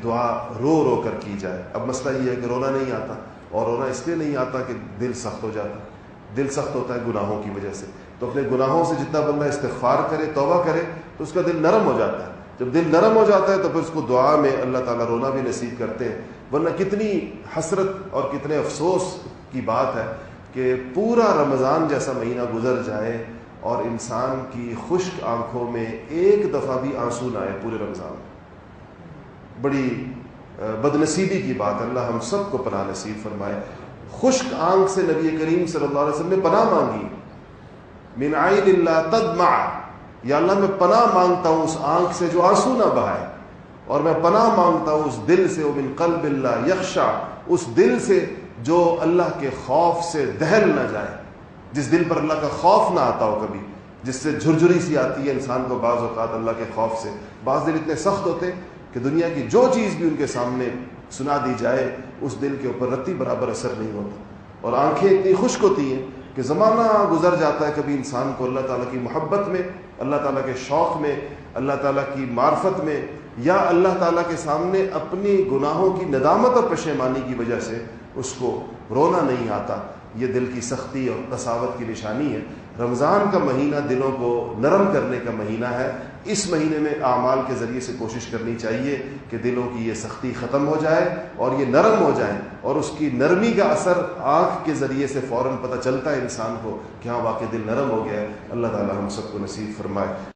دعا رو رو کر کی جائے۔ اب مسئلہ یہ ہے کہ رونا نہیں آتا، اور رونا اس لیے نہیں آتا کہ دل سخت ہو جاتا، دل سخت ہوتا ہے گناہوں کی وجہ سے۔ تو اپنے گناہوں سے جتنا بندہ استغفار کرے، توبہ کرے، تو اس کا دل نرم ہو جاتا ہے۔ جب دل نرم ہو جاتا ہے تو پھر اس کو دعا میں اللہ تعالیٰ رونا بھی نصیب کرتے ہیں۔ ورنہ کتنی حسرت اور کتنے افسوس کی بات ہے کہ پورا رمضان جیسا مہینہ گزر جائے اور انسان کی خشک آنکھوں میں ایک دفعہ بھی آنسو نہ آئے پورے رمضان میں۔ بڑی بدنصیبی کی بات، اللہ ہم سب کو پناہ نصیب فرمائے۔ خشک آنکھ سے نبی کریم صلی اللہ علیہ وسلم نے پناہ مانگی، من عین لا تدمع، یا اللہ میں پناہ مانگتا ہوں اس آنکھ سے جو آنسو نہ بہائے، اور میں پناہ مانگتا ہوں اس دل سے، ومن قلب لا یخشع، اس دل سے جو اللہ کے خوف سے دہل نہ جائے، جس دل پر اللہ کا خوف نہ آتا ہو کبھی، جس سے جھرجھری سی آتی ہے انسان کو بعض اوقات اللہ کے خوف سے۔ بعض دل اتنے سخت ہوتے کہ دنیا کی جو چیز بھی ان کے سامنے سنا دی جائے اس دل کے اوپر رتی برابر اثر نہیں ہوتا۔ اور آنکھیں اتنی خشک ہوتی ہیں کہ زمانہ گزر جاتا ہے کبھی انسان کو اللہ تعالیٰ کی محبت میں، اللہ تعالیٰ کے شوق میں، اللہ تعالیٰ کی معرفت میں، یا اللہ تعالیٰ کے سامنے اپنی گناہوں کی ندامت اور پشیمانی کی وجہ سے اس کو رونا نہیں آتا۔ یہ دل کی سختی اور قساوت کی نشانی ہے۔ رمضان کا مہینہ دلوں کو نرم کرنے کا مہینہ ہے۔ اس مہینے میں اعمال کے ذریعے سے کوشش کرنی چاہیے کہ دلوں کی یہ سختی ختم ہو جائے اور یہ نرم ہو جائیں، اور اس کی نرمی کا اثر آنکھ کے ذریعے سے فوراً پتہ چلتا ہے انسان کو کہ ہاں واقعی دل نرم ہو گیا ہے۔ اللہ تعالی ہم سب کو نصیب فرمائے۔